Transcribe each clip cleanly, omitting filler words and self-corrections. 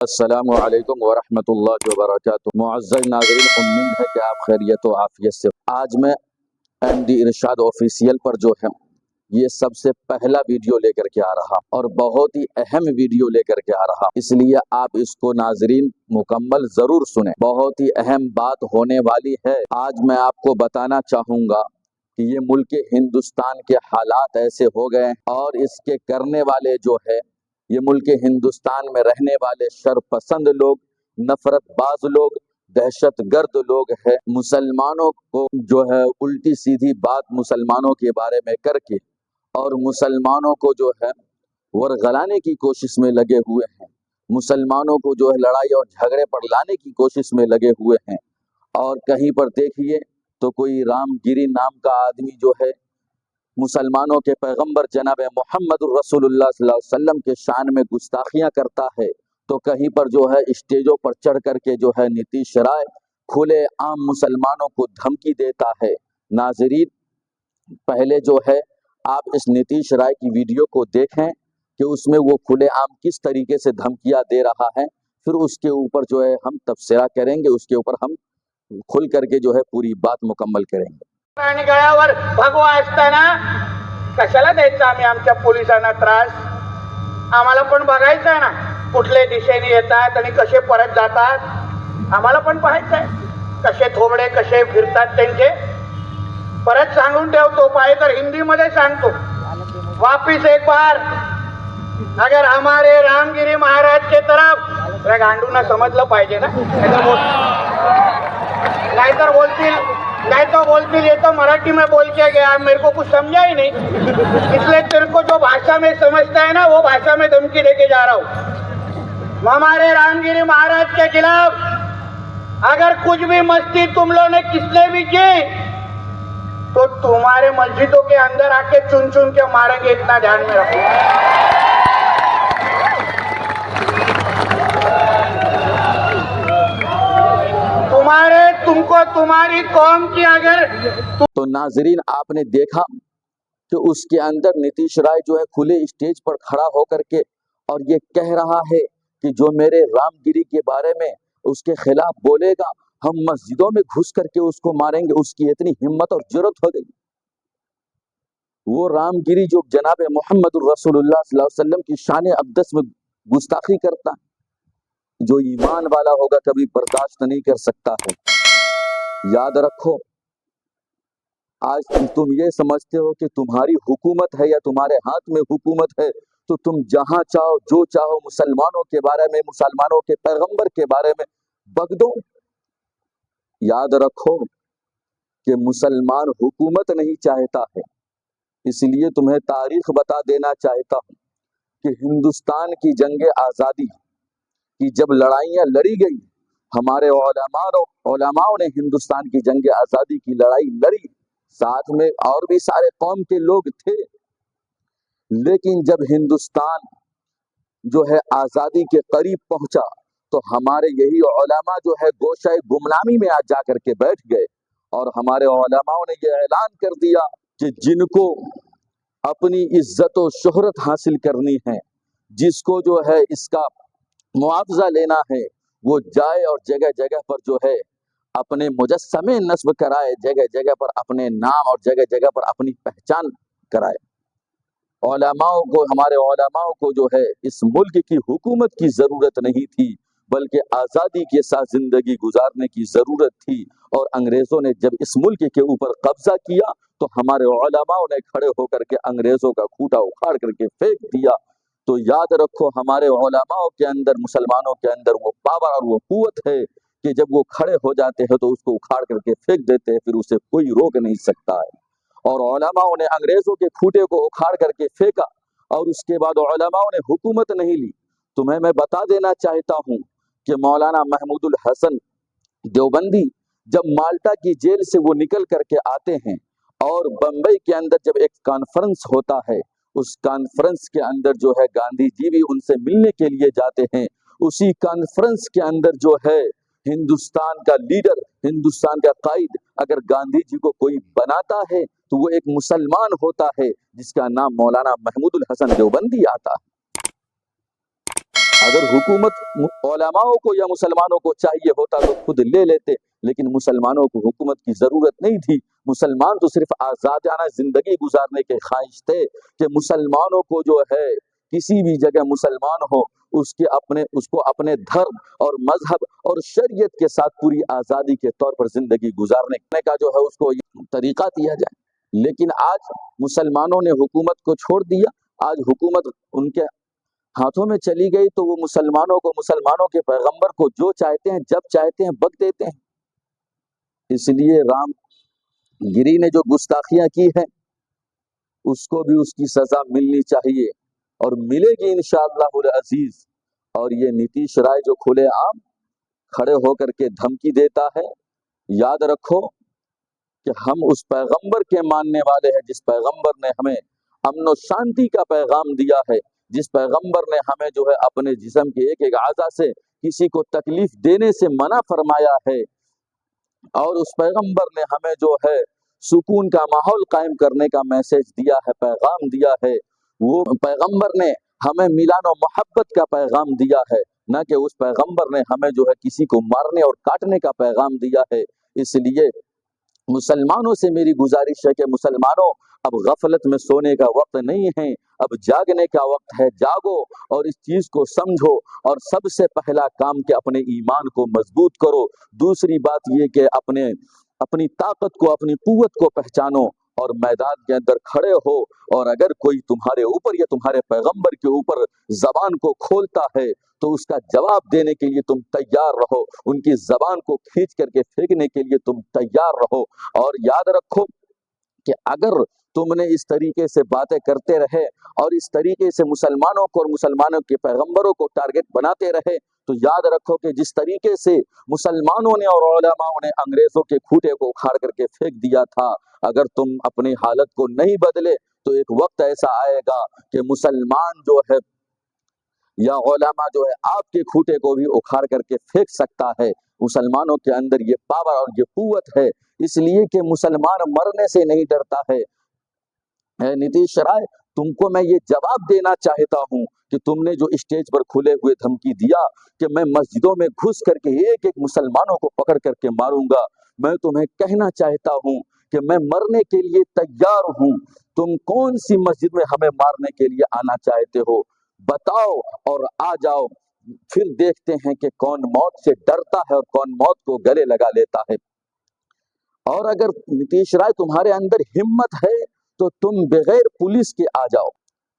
السلام علیکم ورحمۃ اللہ وبرکاتہ۔ معزز ناظرین، امید ہے کہ آپ خیریت و عافیت سے۔ آج میں ایم ڈی ارشاد آفیشیل پر جو ہے یہ سب سے پہلا ویڈیو لے کر کے آ رہا اور بہت ہی اہم ویڈیو لے کر کے آ رہا، اس لیے آپ اس کو ناظرین مکمل ضرور سنیں، بہت ہی اہم بات ہونے والی ہے۔ آج میں آپ کو بتانا چاہوں گا کہ یہ ملک ہندوستان کے حالات ایسے ہو گئے ہیں اور اس کے کرنے والے جو ہے یہ ملک ہندوستان میں رہنے والے شر پسند لوگ، نفرت باز لوگ، دہشت گرد لوگ ہیں، مسلمانوں کو جو ہے الٹی سیدھی بات مسلمانوں کے بارے میں کر کے اور مسلمانوں کو جو ہے ورغلانے کی کوشش میں لگے ہوئے ہیں، مسلمانوں کو جو ہے لڑائی اور جھگڑے پر لانے کی کوشش میں لگے ہوئے ہیں۔ اور کہیں پر دیکھیے تو کوئی رام گیری نام کا آدمی جو ہے مسلمانوں کے پیغمبر جناب محمد الرسول اللہ صلی اللہ علیہ وسلم کے شان میں گستاخیاں کرتا ہے، تو کہیں پر جو ہے اسٹیجوں پر چڑھ کر کے جو ہے نتیش رائے کھلے عام مسلمانوں کو دھمکی دیتا ہے۔ ناظرین، پہلے جو ہے آپ اس نتیش رائے کی ویڈیو کو دیکھیں کہ اس میں وہ کھلے عام کس طریقے سے دھمکیاں دے رہا ہے، پھر اس کے اوپر جو ہے ہم تبصرہ کریں گے، اس کے اوپر ہم کھل کر کے جو ہے پوری بات مکمل کریں گے۔ आणि गळ्यावर भगवा असताना कशाला द्यायचा आम्ही आमच्या पोलिसांना त्रास? आम्हाला पण बघायचं आहे ना कुठले दिशेने येतात आणि कसे परत जातात, आम्हाला पण पाहायचं आहे कसे थोबडे कसे फिरतात त्यांचे। परत सांगून ठेवतो, पाहिजे तर हिंदी मध्ये सांगतो, वापिस एक बार अगर हमारे रामगिरी महाराज के तरफ गांडूंना समजलं पाहिजे ना, नाहीतर बोलतील ये तो मराठी में बोल के गया, मेरे को कुछ समझा ही नहीं, इसलिए तेरे को जो भाषा में समझता है ना वो भाषा में धमकी देके जा रहा हूँ। हमारे रामगिरी महाराज के खिलाफ अगर कुछ भी मस्ती तुम लोगों ने किसने भी की तो तुम्हारे मस्जिदों के अंदर आके चुन चुन के मारेंगे, इतना ध्यान में रखो। तुमको तुम्हारी कौम की अगर تو ناظرین، آپ نے دیکھا کہ اس کے اندر نتیش رائے جو ہے کھلے اسٹیج پر کھڑا ہو کر کے اور یہ کہہ رہا ہے کہ جو میرے رام گیری کے بارے میں اس کے خلاف بولے گا ہم مسجدوں میں گھس کر کے اس کو ماریں گے۔ اس کی اتنی ہمت اور جرأت ہو گئی، وہ رام گیری جو جناب محمد الرسول اللہ صلی اللہ علیہ وسلم کی شان اقدس میں گستاخی کرتا، جو ایمان والا ہوگا کبھی برداشت نہیں کر سکتا ہے۔ یاد رکھو، آج تم یہ سمجھتے ہو کہ تمہاری حکومت ہے یا تمہارے ہاتھ میں حکومت ہے تو تم جہاں چاہو جو چاہو مسلمانوں کے بارے میں، مسلمانوں کے پیغمبر کے بارے میں بک دو۔ یاد رکھو کہ مسلمان حکومت نہیں چاہتا ہے، اس لیے تمہیں تاریخ بتا دینا چاہتا ہوں کہ ہندوستان کی جنگ آزادی کی جب لڑائیاں لڑی گئی، ہمارے علماء نے ہندوستان کی جنگ آزادی کی لڑائی لڑی، ساتھ میں اور بھی سارے قوم کے لوگ تھے، لیکن جب ہندوستان جو ہے آزادی کے قریب پہنچا تو ہمارے یہی علماء جو ہے گوشہ گمنامی میں آج جا کر کے بیٹھ گئے، اور ہمارے علماء نے یہ اعلان کر دیا کہ جن کو اپنی عزت و شہرت حاصل کرنی ہے، جس کو جو ہے اس کا معاوضہ لینا ہے، وہ جائے اور جگہ جگہ پر جو ہے اپنے مجسمے نصب کرائے، جگہ جگہ پر اپنے نام اور جگہ جگہ پر اپنی پہچان کرائے۔ ہمارے علماء کو جو ہے اس ملک کی حکومت کی ضرورت نہیں تھی، بلکہ آزادی کے ساتھ زندگی گزارنے کی ضرورت تھی، اور انگریزوں نے جب اس ملک کے اوپر قبضہ کیا تو ہمارے علماء نے کھڑے ہو کر کے انگریزوں کا کھوٹا اکھاڑ کر کے پھینک دیا۔ تو یاد رکھو، ہمارے علماء کے اندر، مسلمانوں کے اندر وہ پاور اور وہ قوت ہے کہ جب وہ کھڑے ہو جاتے ہیں تو اس کو اکھاڑ کر کے پھینک دیتے ہیں، پھر اسے کوئی روک نہیں سکتا ہے۔ اور علماء نے انگریزوں کے کھوٹے کو اکھاڑ کر کے پھینکا، اور اس کے بعد علماء نے حکومت نہیں لی۔ تمہیں میں بتا دینا چاہتا ہوں کہ مولانا محمود الحسن دیوبندی جب مالٹا کی جیل سے وہ نکل کر کے آتے ہیں اور بمبئی کے اندر جب ایک کانفرنس ہوتا ہے، اس کانفرنس کے اندر جو ہے گاندھی جی بھی ان سے ملنے کے لیے جاتے ہیں۔ اسی کانفرنس کے اندر جو ہے ہندوستان کا لیڈر، ہندوستان کا قائد اگر گاندھی جی کو کوئی بناتا ہے تو وہ ایک مسلمان ہوتا ہے جس کا نام مولانا محمود الحسن دیوبندی آتا ہے۔ अगर हुकूमत उलमाओं को या मुसलमानों को चाहिए होता तो खुद ले लेते, लेकिन मुसलमानों को हुकूमत की जरूरत नहीं थी। मुसलमान तो सिर्फ आजादाना जिंदगी गुजारने के ख्वाहिश थे कि मुसलमानों को जो है किसी भी जगह मुसलमान हो उसको अपने धर्म और मजहब और शरीयत के साथ पूरी आज़ादी के तौर पर जिंदगी गुजारने का जो है उसको तरीका दिया जाए। लेकिन आज मुसलमानों ने हुकूमत को छोड़ दिया, आज हुकूमत उनके हाथों में चली गई तो वो मुसलमानों के पैगंबर को जो चाहते हैं जब चाहते हैं बक देते हैं। इसलिए रामगिरी ने जो गुस्ताखियां की है उसको भी उसकी सजा मिलनी चाहिए और मिलेगी इंशाअल्लाहुल अजीज। और ये नीतीश राय जो खुले आम खड़े होकर के धमकी देता है, याद रखो कि हम उस पैगंबर के मानने वाले हैं जिस पैगंबर ने हमें अमन और शांति का पैगाम दिया है, जिस पैगंबर ने हमें जो है अपने जिस्म के एक एक आज़ा से किसी को तकलीफ देने से मना फरमाया है, और उस पैगंबर ने हमें जो है सुकून का माहौल कायम करने का मैसेज दिया है, पैगाम दिया है। वो पैगंबर ने हमें मिलान और मोहब्बत का पैगाम दिया है, न कि उस पैगंबर ने हमें जो है किसी को मारने और काटने का पैगाम दिया है। इसलिए मुसलमानों से मेरी गुजारिश है कि मुसलमानों, अब गफलत में सोने का वक्त नहीं है, अब जागने का वक्त है। जागो और इस चीज को समझो, और सबसे पहला काम कि अपने ईमान को मजबूत करो। दूसरी बात ये कि अपनी ताकत को, अपनी कुव्वत को पहचानो और मैदान के अंदर खड़े हो। और अगर कोई तुम्हारे ऊपर या तुम्हारे पैगंबर के ऊपर जबान को खोलता है तो उसका जवाब देने के लिए तुम तैयार रहो, उनकी जबान को खींच करके फेंकने के लिए तुम तैयार रहो। और याद रखो कि अगर तुमने इस तरीके से बातें करते रहे और इस तरीके से मुसलमानों को और मुसलमानों के पैगंबरों को टारगेट बनाते रहे, तो याद रखो कि जिस तरीके से मुसलमानों ने और उलमाओं ने अंग्रेजों के खूंटे को उखाड़ करके फेंक दिया था, अगर तुम अपनी हालत को नहीं बदले तो एक वक्त ऐसा आएगा कि मुसलमान जो है या उलमा जो है आपके खूंटे को भी उखाड़ करके फेंक सकता है। मुसलमानों के अंदर ये पावर और ये कुव्वत है, इसलिए कि मुसलमान मरने से नहीं डरता है। नीतीश राय, तुमको मैं ये जवाब देना चाहता हूँ कि तुमने जो स्टेज पर खुले हुए धमकी दिया कि मैं मस्जिदों में घुस करके एक एक मुसलमानों को पकड़ करके मारूंगा, मैं तुम्हें कहना चाहता हूँ कि मैं मरने के लिए तैयार हूँ। तुम कौन सी मस्जिद में हमें मारने के लिए आना चाहते हो, बताओ और आ जाओ, फिर देखते हैं कि कौन मौत से डरता है और कौन मौत को गले लगा लेता है। और अगर नीतीश राय तुम्हारे अंदर हिम्मत है तो तुम बगैर पुलिस के आ जाओ।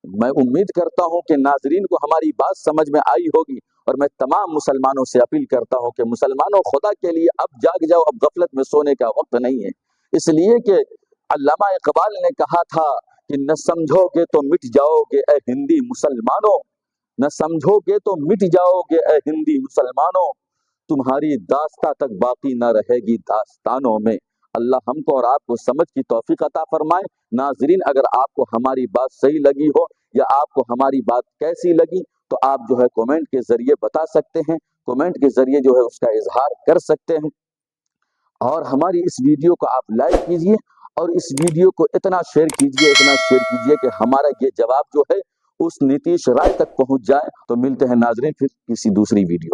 मैं उम्मीद करता हूं कि नाजरीन को हमारी बात समझ में आई होगी, और मैं तमाम मुसलमानों से अपील करता हूं कि मुसलमानों, खुदा के लिए अब जाग जाओ, अब गफलत में सोने का वक्त नहीं है। इसलिए कि अल्लामा इकबाल ने कहा था कि न समझोगे तो मिट जाओगे ए हिंदी मुसलमानों, न समझोगे तो मिट जाओगे ए हिंदी मुसलमानों, तुम्हारी दास्तां तक बाकी न रहेगी दास्तानों में। अल्लाह हमको और आपको समझ की तौफीक अता फरमाए। नाजरीन, अगर आपको हमारी बात सही लगी हो या आपको हमारी बात कैसी लगी तो आप जो है कमेंट के जरिए बता सकते हैं, कमेंट के जरिए जो है उसका इजहार कर सकते हैं। और हमारी इस वीडियो को आप लाइक कीजिए और इस वीडियो को इतना शेयर कीजिए कि हमारा ये जवाब जो है उस नीतीश राय तक पहुंच जाए। तो मिलते हैं नाजरीन फिर किसी दूसरी वीडियो।